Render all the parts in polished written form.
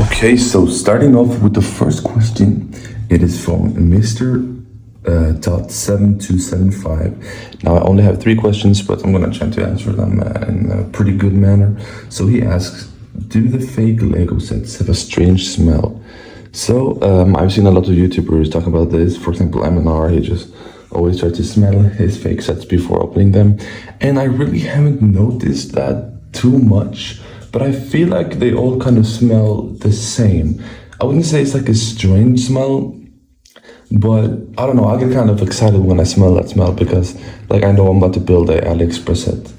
Okay, so starting off with the first question, it is from Mr. .7275. Now I only have 3 questions, but I'm gonna try to answer them in a pretty good manner. So he asks, do the fake Lego sets have a strange smell? So I've seen a lot of YouTubers talk about this. For example, MNR, he just always tries to smell his fake sets before opening them. And I really haven't noticed that too much, but I feel like they all kind of smell the same. I wouldn't say it's like a strange smell, but I don't know, I get kind of excited when I smell that smell because like I know I'm about to build a AliExpress set.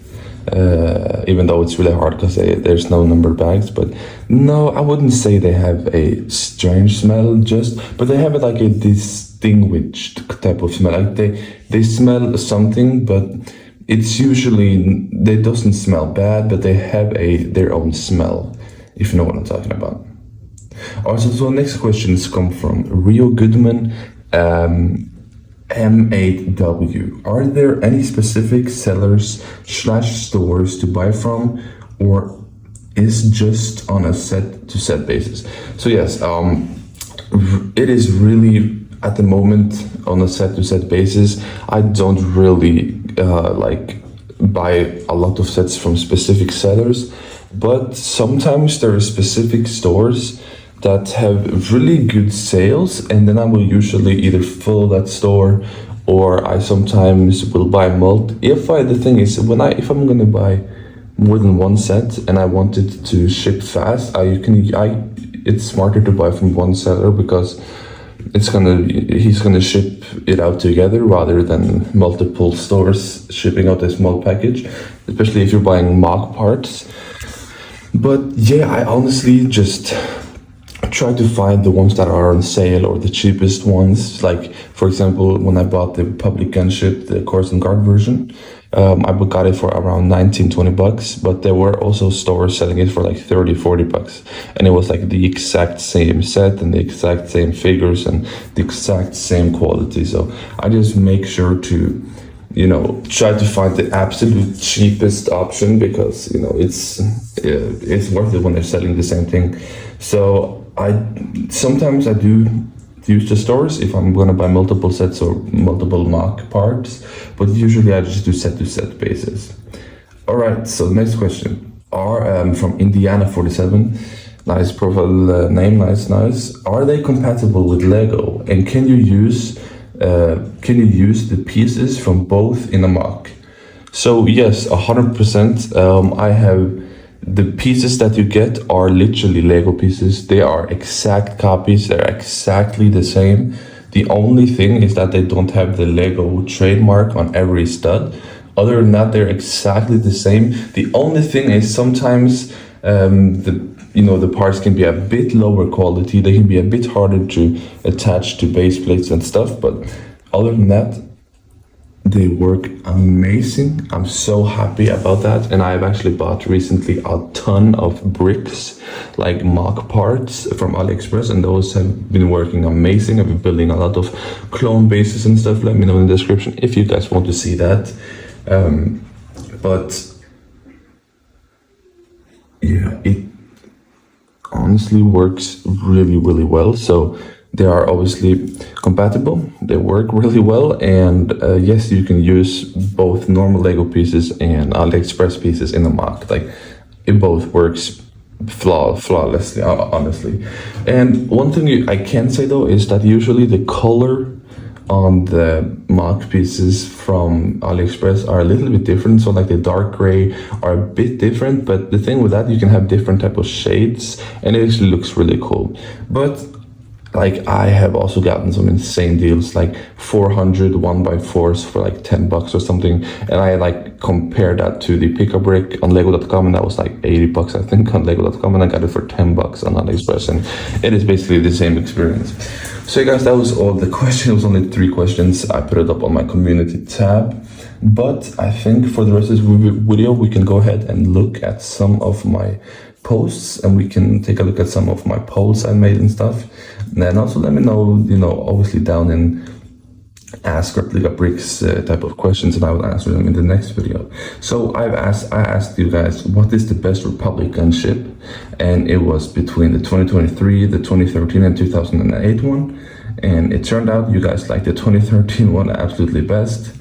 Even though it's really hard because there's no numbered bags, but no, I wouldn't say they have a strange smell, but they have like a distinguished type of smell. Like they smell something, but it's usually, they doesn't smell bad, but they have their own smell, if you know what I'm talking about. Also, so next questions come from Rio Goodman, M8W. Are there any specific sellers / stores to buy from, or is just on a set to set basis? So yes, it is really at the moment on a set to set basis. I don't really like buy a lot of sets from specific sellers, but sometimes there are specific stores that have really good sales, and then I will usually either follow that store or I sometimes will buy the thing is if I'm gonna buy more than one set and I want it to ship fast, it's smarter to buy from one seller because he's gonna ship it out together rather than multiple stores shipping out a small package, especially if you're buying mock parts. But yeah, I honestly just try to find the ones that are on sale or the cheapest ones. Like for example, when I bought the Public Gunship, the Coruscant Guard version, I got it for around 19-20 bucks, but there were also stores selling it for like 30-40 bucks, and it was like the exact same set and the exact same figures and the exact same quality. So I just make sure to try to find the absolute cheapest option because it's worth it when they're selling the same thing. So sometimes I do use the stores if I'm gonna buy multiple sets or multiple mock parts, but usually I just do set to set basis. All right, so next question from Indiana 47. Nice profile name, nice. Are they compatible with Lego, and can you use the pieces from both in a mock? So yes, 100%. I have the pieces that you get are literally Lego pieces. They are exact copies. They're exactly the same. The only thing is that they don't have the Lego trademark on every stud. Other than that, they're exactly the same. The only thing is sometimes the parts can be a bit lower quality. They can be a bit harder to attach to base plates and stuff. But other than that, they work amazing. I'm so happy about that. And I've actually bought recently a ton of bricks, like mock parts from AliExpress, and those have been working amazing. I've been building a lot of clone bases and stuff. Let me know in the description if you guys want to see that. But yeah, it honestly works really, really well. So they are obviously compatible, they work really well, and yes, you can use both normal Lego pieces and AliExpress pieces in the mock. Like it both works flawlessly, honestly. And one thing I can say though is that usually the color on the mock pieces from AliExpress are a little bit different. So like the dark gray are a bit different, but the thing with that, you can have different type of shades and it actually looks really cool. But like I have also gotten some insane deals, like 400 1x4s for like 10 bucks or something. And I like compared that to the Pick-a-Brick on Lego.com, and that was like 80 bucks, I think, on Lego.com, and I got it for 10 bucks on AliExpress, and it is basically the same experience. So yeah, guys, that was all the questions. It was only 3 questions. I put it up on my community tab. But I think for the rest of this video, we can go ahead and look at some of my posts, and we can take a look at some of my polls I made and stuff. And then also let me know, obviously down in ask Replica Bricks type of questions, and I will answer them in the next video. So I asked you guys, what is the best Republic gunship? And it was between the 2023, the 2013, and 2008 one. And it turned out you guys like the 2013 one absolutely best.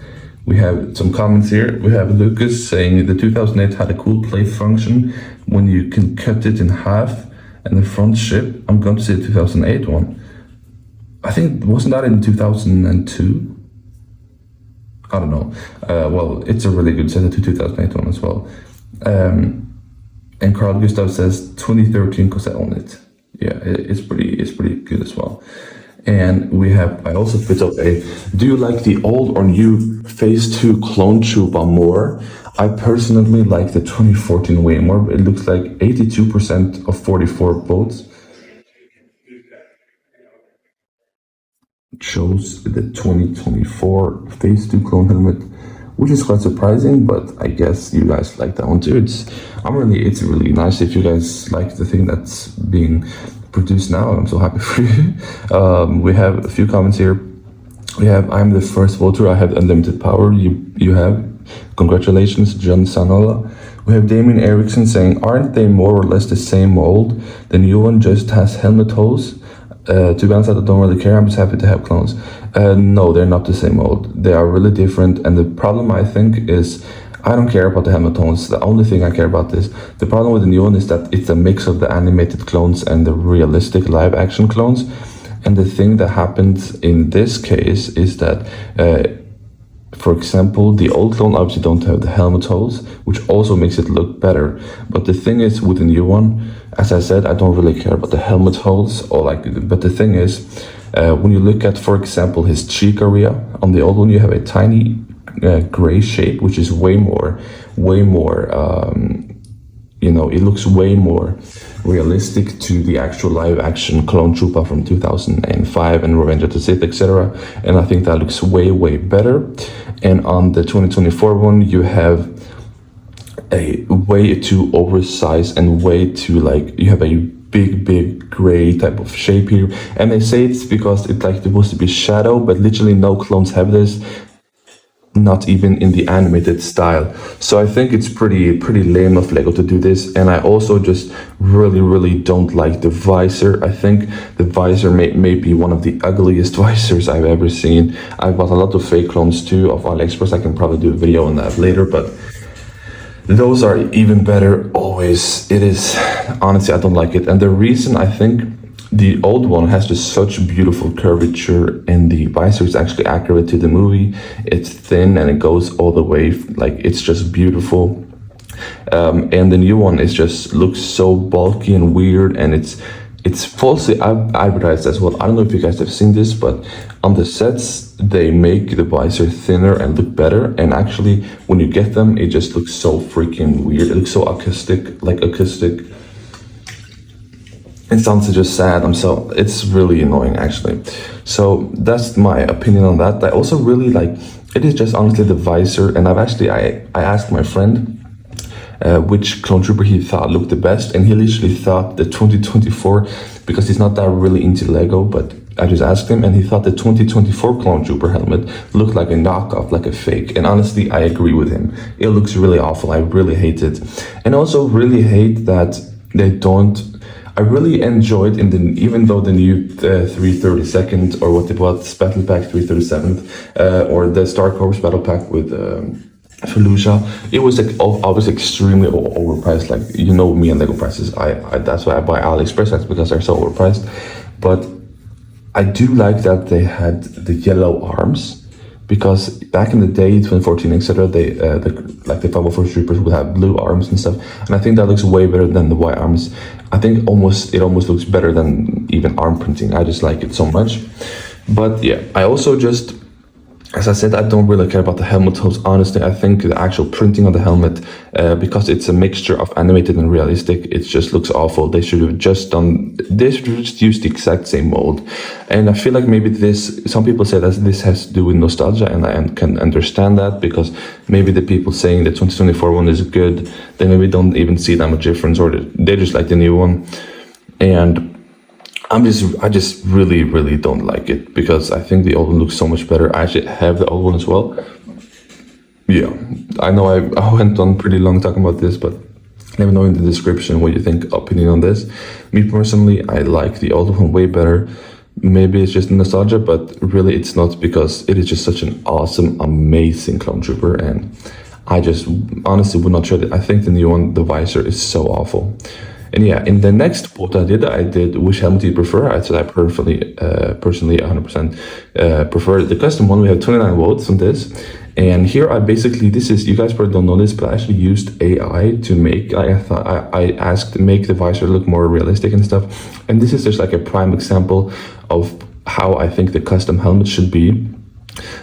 We have some comments here. We have Lucas saying the 2008 had a cool play function when you can cut it in half and the front ship. I'm going to say the 2008 one. I think, wasn't that in 2002? I don't know. Well, it's a really good set to 2008 one as well. And Carl Gustav says 2013 because I own it. Yeah, it's pretty good as well. And we have, I also put up do you like the old or new Phase 2 clone trooper more? I personally like the 2014 way more. It looks like 82% of 44 votes chose the 2024 Phase 2 clone helmet, which is quite surprising, but I guess you guys like that one too. It's really nice if you guys like the thing that's being produced now. I'm so happy for you. We have a few comments here. We have, I'm the first voter, I have unlimited power. You have, congratulations, John Sanola. We have Damien Erickson saying, aren't they more or less the same mold? The new one just has helmet holes. To be honest, I don't really care. I'm just happy to have clones. No, they're not the same mold. They are really different. And the problem, I think, is I don't care about the helmet tones. The only thing I care about is the problem with the new one is that it's a mix of the animated clones and the realistic live action clones. And the thing that happens in this case is that, for example, the old clone obviously don't have the helmet holes, which also makes it look better. But the thing is, with the new one, as I said, I don't really care about the helmet holes but the thing is, when you look at, for example, his cheek area, on the old one you have a tiny gray shape, which is way more, it looks way more realistic to the actual live action clone trooper from 2005 and Revenge of the Sith, etc. And I think that looks way better. And on the 2024 one, you have a way too oversized and way too you have a big gray type of shape here. And they say it's because it's supposed to be shadow, but literally no clones have this. Not even in the animated style. So I think it's pretty lame of Lego to do this. And I also just really don't like the visor. I think the visor may be one of the ugliest visors I've ever seen. I bought a lot of fake clones too of AliExpress. I can probably do a video on that later, but those are even better always. It is, honestly, I don't like it. And the reason I think the old one has just such beautiful curvature, and the visor is actually accurate to the movie. It's thin and it goes all the way, it's just beautiful. And the new one is just looks so bulky and weird, and it's falsely advertised as well. I don't know if you guys have seen this, but on the sets they make the visor thinner and look better, and actually when you get them it just looks so freaking weird. It looks so acoustic. It sounds just sad. It's really annoying actually. So that's my opinion on that. I also really it is just honestly the visor, and I asked my friend which clone trooper he thought looked the best, and he literally thought the 2024, because he's not that really into Lego, but I just asked him, and he thought the 2024 clone trooper helmet looked like a knockoff, like a fake. And honestly, I agree with him. It looks really awful. I really hate it, and also really hate that they don't. I really enjoyed even though the new 332nd, or what it was, Battle Pack 337th, or the Star Corps Battle Pack with Fallujah, it was obviously extremely overpriced. Me and Lego prices. That's why I buy AliExpress. That's because they're so overpriced. But I do like that they had the yellow arms, because back in the day, 2014, etc., the 504 troopers would have blue arms and stuff, and I think that looks way better than the white arms. I think it almost looks better than even arm printing. I just like it so much. But yeah, I also just, as I said, I don't really care about the helmet holes. Honestly, I think the actual printing on the helmet, because it's a mixture of animated and realistic, it just looks awful. They should have just used the exact same mold. And I feel like maybe some people say that this has to do with nostalgia, and I can understand that, because maybe the people saying the 2024 one is good, they maybe don't even see that much difference, or they just like the new one. And I just really don't like it, because I think the old one looks so much better. I actually have the old one as well. Yeah, I know I went on pretty long talking about this, but let me know in the description what you think, opinion on this. Me personally, I like the old one way better. Maybe it's just nostalgia, but really it's not, because it is just such an awesome, amazing clone trooper, and I just honestly would not trade it. I think the new one, the visor, is so awful. And yeah, in the next vote I did which helmet do you prefer? I said I personally 100% prefer the custom one. We have 29 votes on this. And here I basically, this is, you guys probably don't know this, but I actually used AI to make, I asked to make the visor look more realistic and stuff. And this is just like a prime example of how I think the custom helmet should be.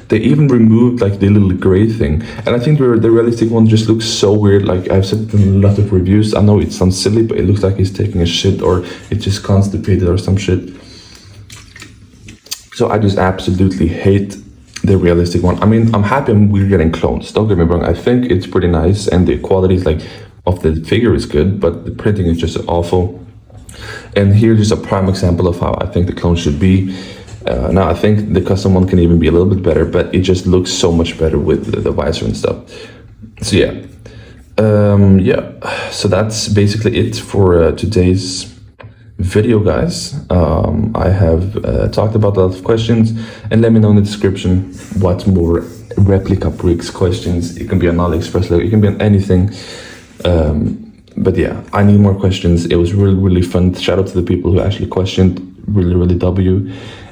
They even removed like the little gray thing, and I think the realistic one just looks so weird. Like I've said in a lot of reviews, I know it sounds silly, but it looks like he's taking a shit, or it's just constipated or some shit. So I just absolutely hate the realistic one. I mean, I'm happy we're getting clones, don't get me wrong. I think it's pretty nice, and the quality is like of the figure is good, but the printing is just awful. And here's just a prime example of how I think the clone should be. Now I think the custom one can even be a little bit better, but it just looks so much better with the visor and stuff. So yeah, so that's basically it for today's video, guys. I have talked about a lot of questions, and let me know in the description what more replica bricks questions. It can be on AliExpress, it can be on anything. But yeah, I need more questions. It was really fun. Shout out to the people who actually questioned. Really W.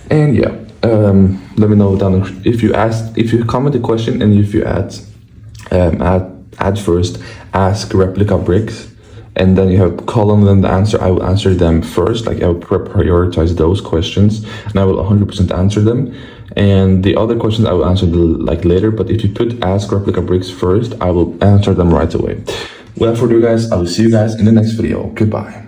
And yeah, let me know down if you comment a question, and if you add first ask replica bricks, and then you have a column, then the answer, I will answer them first. Like I will prioritize those questions, and I will 100% answer them. And the other questions I will answer later. But if you put ask replica bricks first, I will answer them right away. Without further ado, guys, I will see you guys in the next video. Goodbye.